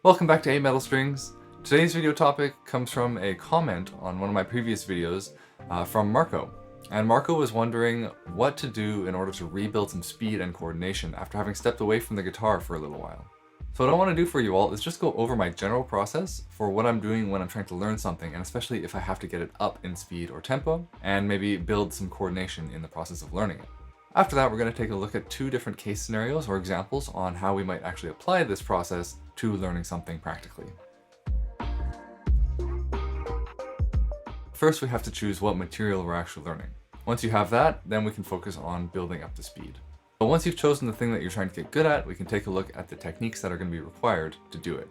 Welcome back to 8 Metal Strings. Today's video topic comes from a comment on one of my previous videos from Marco. And Marco was wondering what to do in order to rebuild some speed and coordination after having stepped away from the guitar for a little while. So what I want to do for you all is just go over my general process for what I'm doing when I'm trying to learn something, and especially if I have to get it up in speed or tempo, and maybe build some coordination in the process of learning it. After that, we're going to take a look at two different case scenarios or examples on how we might actually apply this process to learning something practically. First, we have to choose what material we're actually learning. Once you have that, then we can focus on building up the speed. But once you've chosen the thing that you're trying to get good at, we can take a look at the techniques that are going to be required to do it.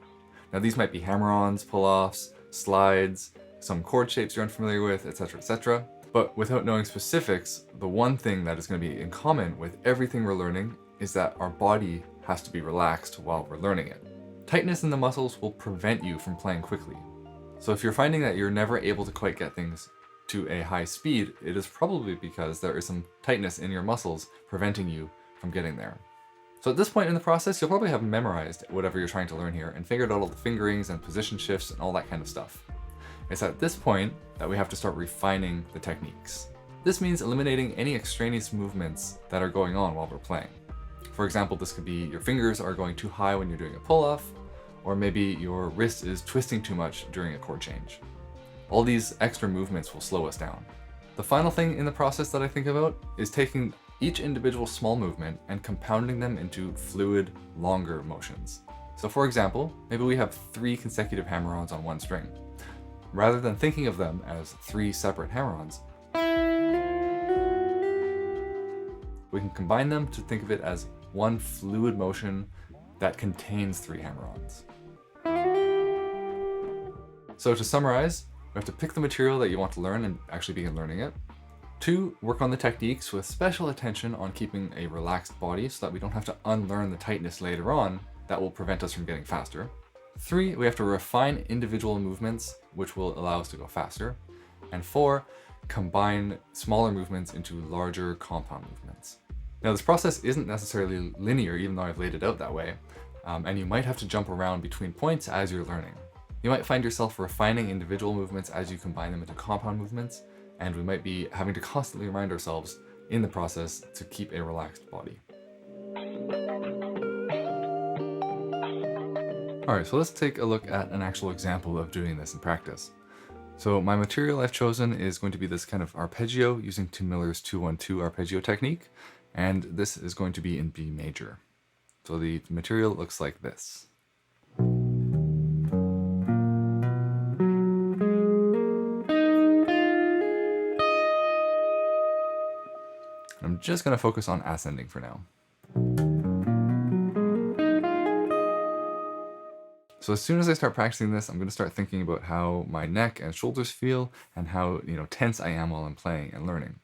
Now, these might be hammer-ons, pull-offs, slides, some chord shapes you're unfamiliar with, etc., etc. But without knowing specifics, the one thing that is going to be in common with everything we're learning is that our body has to be relaxed while we're learning it. Tightness in the muscles will prevent you from playing quickly. So if you're finding that you're never able to quite get things to a high speed, it is probably because there is some tightness in your muscles preventing you from getting there. So at this point in the process, you'll probably have memorized whatever you're trying to learn here and figured out all the fingerings and position shifts and all that kind of stuff. It's at this point that we have to start refining the techniques. This means eliminating any extraneous movements that are going on while we're playing. For example, this could be your fingers are going too high when you're doing a pull-off, or maybe your wrist is twisting too much during a chord change. All these extra movements will slow us down. The final thing in the process that I think about is taking each individual small movement and compounding them into fluid, longer motions. So for example, maybe we have 3 consecutive hammer-ons on one string. Rather than thinking of them as 3 separate hammer-ons, we can combine them to think of it as one fluid motion that contains 3 hammer-ons. So to summarize, we have to pick the material that you want to learn and actually begin learning it. 2, work on the techniques with special attention on keeping a relaxed body so that we don't have to unlearn the tightness later on that will prevent us from getting faster. 3, we have to refine individual movements, which will allow us to go faster. And 4, combine smaller movements into larger compound movements. Now, this process isn't necessarily linear, even though I've laid it out that way, and you might have to jump around between points as you're learning. You might find yourself refining individual movements as you combine them into compound movements, and we might be having to constantly remind ourselves in the process to keep a relaxed body. Alright, so let's take a look at an actual example of doing this in practice. So my material I've chosen is going to be this kind of arpeggio using Tim Miller's 2-1-2 arpeggio technique, and this is going to be in B major. So the material looks like this. I'm just going to focus on ascending for now. So as soon as I start practicing this, I'm going to start thinking about how my neck and shoulders feel and how, tense I am while I'm playing and learning.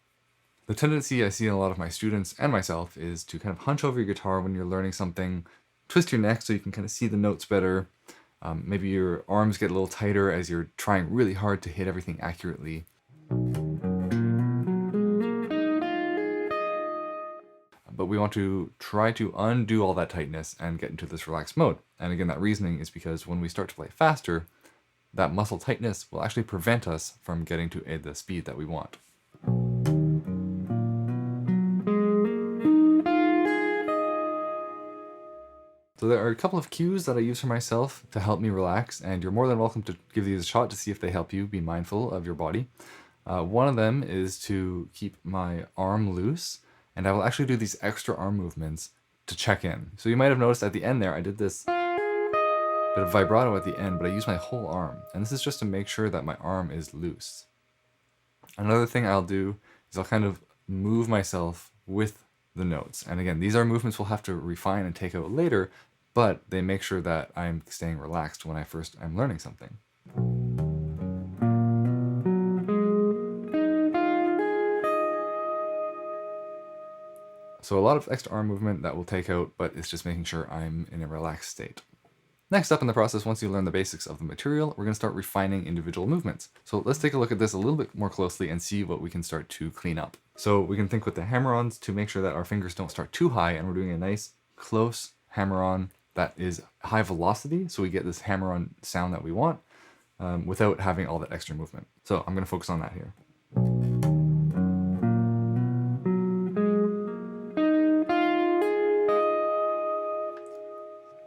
The tendency I see in a lot of my students and myself is to kind of hunch over your guitar when you're learning something, twist your neck so you can kind of see the notes better. Maybe your arms get a little tighter as you're trying really hard to hit everything accurately. But we want to try to undo all that tightness and get into this relaxed mode. And again, that reasoning is because when we start to play faster, that muscle tightness will actually prevent us from getting to the speed that we want. So there are a couple of cues that I use for myself to help me relax, and you're more than welcome to give these a shot to see if they help you be mindful of your body. One of them is to keep my arm loose, and I will actually do these extra arm movements to check in. So you might have noticed at the end there, I did this bit of vibrato at the end, but I used my whole arm. And this is just to make sure that my arm is loose. Another thing I'll do is I'll kind of move myself with the notes. And again, these are movements we'll have to refine and take out later, but they make sure that I'm staying relaxed when I'm learning something. So a lot of extra arm movement that we'll take out, but it's just making sure I'm in a relaxed state. Next up in the process, once you learn the basics of the material, we're going to start refining individual movements. So let's take a look at this a little bit more closely and see what we can start to clean up. So we can think with the hammer-ons to make sure that our fingers don't start too high and we're doing a nice close hammer-on that is high velocity, so we get this hammer-on sound that we want without having all that extra movement. So I'm going to focus on that here.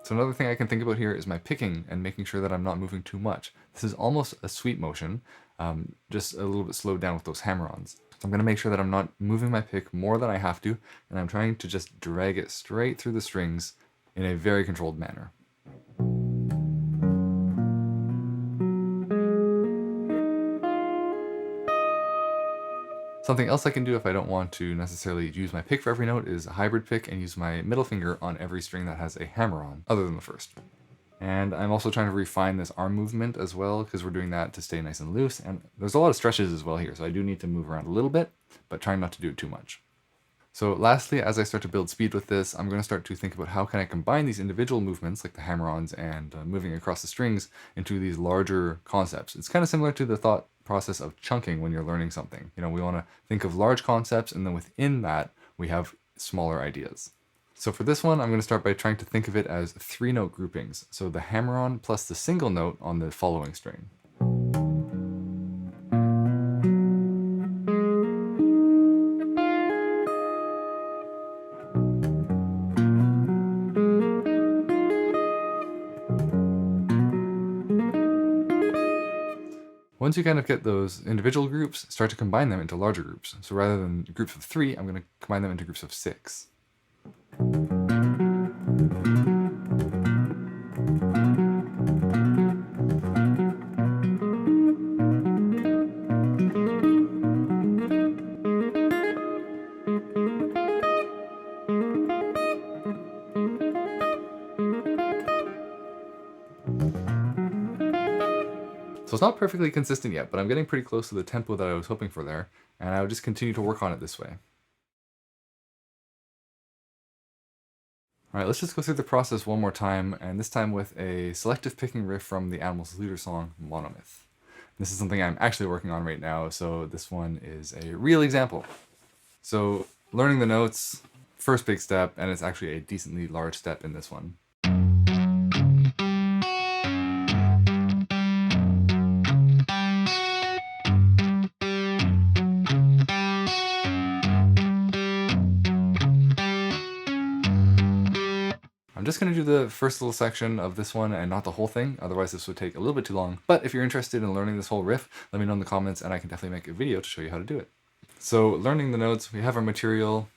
So another thing I can think about here is my picking and making sure that I'm not moving too much. This is almost a sweep motion, just a little bit slowed down with those hammer-ons. So I'm going to make sure that I'm not moving my pick more than I have to, and I'm trying to just drag it straight through the strings in a very controlled manner. Something else I can do if I don't want to necessarily use my pick for every note is a hybrid pick and use my middle finger on every string that has a hammer on, other than the first. And I'm also trying to refine this arm movement as well, because we're doing that to stay nice and loose. And there's a lot of stretches as well here, so I do need to move around a little bit, but trying not to do it too much. So lastly, as I start to build speed with this, I'm going to start to think about how can I combine these individual movements, like the hammer-ons and moving across the strings, into these larger concepts. It's kind of similar to the thought process of chunking when you're learning something. You know, we want to think of large concepts, and then within that, we have smaller ideas. So for this one, I'm going to start by trying to think of it as 3-note groupings. So the hammer-on plus the single note on the following string. Once you kind of get those individual groups, start to combine them into larger groups. So rather than groups of 3, I'm going to combine them into groups of 6. So it's not perfectly consistent yet, but I'm getting pretty close to the tempo that I was hoping for there, and I would just continue to work on it this way. Alright, let's just go through the process one more time, and this time with a selective picking riff from the Animals Leader song, Monomyth. This is something I'm actually working on right now, so this one is a real example. So learning the notes, first big step, and it's actually a decently large step in this one. I'm just going to do the first little section of this one and not the whole thing, otherwise this would take a little bit too long. But if you're interested in learning this whole riff, let me know in the comments and I can definitely make a video to show you how to do it. So learning the notes, we have our material.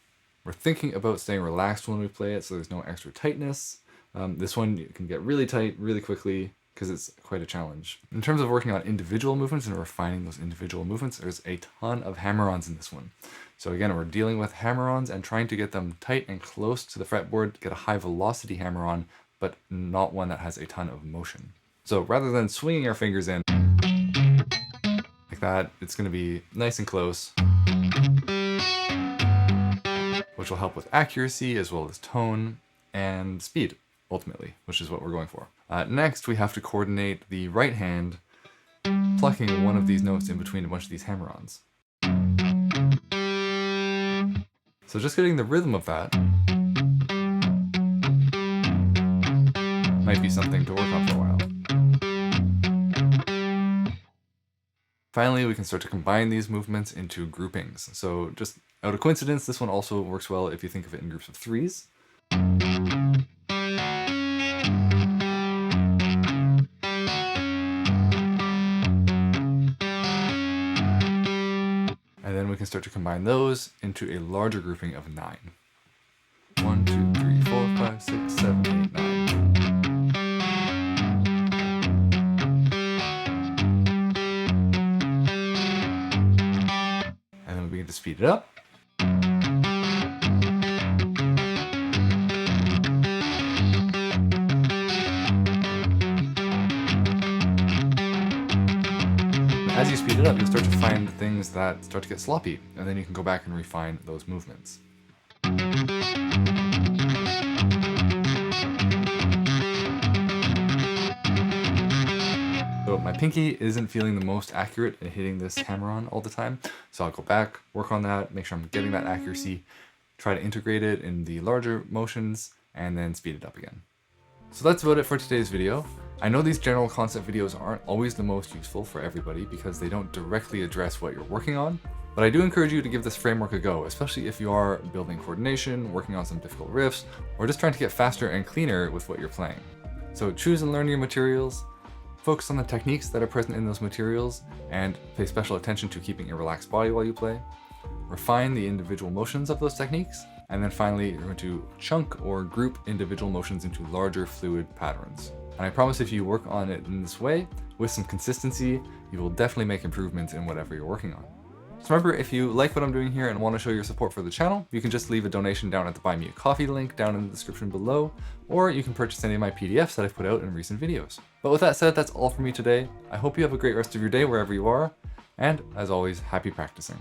We're thinking about staying relaxed when we play it so there's no extra tightness. This one you can get really tight really quickly because it's quite a challenge. In terms of working on individual movements and refining those individual movements, there's a ton of hammer-ons in this one. So again, we're dealing with hammer-ons and trying to get them tight and close to the fretboard, get a high velocity hammer-on, but not one that has a ton of motion. So rather than swinging our fingers in like that, it's going to be nice and close, which will help with accuracy as well as tone and speed, ultimately, which is what we're going for. Next, we have to coordinate the right hand plucking one of these notes in between a bunch of these hammer-ons. So just getting the rhythm of that might be something to work on for a while. Finally, we can start to combine these movements into groupings. So just out of coincidence, this one also works well if you think of it in groups of 3s. And then we can start to combine those into a larger grouping of 9. 1, 2, 3, 4, 5, 6, 7, 8, 9. And then we begin to speed it up. As you speed it up, you'll start to find things that start to get sloppy, and then you can go back and refine those movements. So my pinky isn't feeling the most accurate in hitting this hammer-on all the time, so I'll go back, work on that, make sure I'm getting that accuracy, try to integrate it in the larger motions, and then speed it up again. So that's about it for today's video. I know these general concept videos aren't always the most useful for everybody because they don't directly address what you're working on, but I do encourage you to give this framework a go, especially if you are building coordination, working on some difficult riffs, or just trying to get faster and cleaner with what you're playing. So choose and learn your materials, focus on the techniques that are present in those materials, and pay special attention to keeping a relaxed body while you play. Refine the individual motions of those techniques, and then finally you're going to chunk or group individual motions into larger fluid patterns. And I promise if you work on it in this way, with some consistency, you will definitely make improvements in whatever you're working on. So remember, if you like what I'm doing here and want to show your support for the channel, you can just leave a donation down at the Buy Me a Coffee link down in the description below, or you can purchase any of my PDFs that I've put out in recent videos. But with that said, that's all for me today. I hope you have a great rest of your day wherever you are, and as always, happy practicing.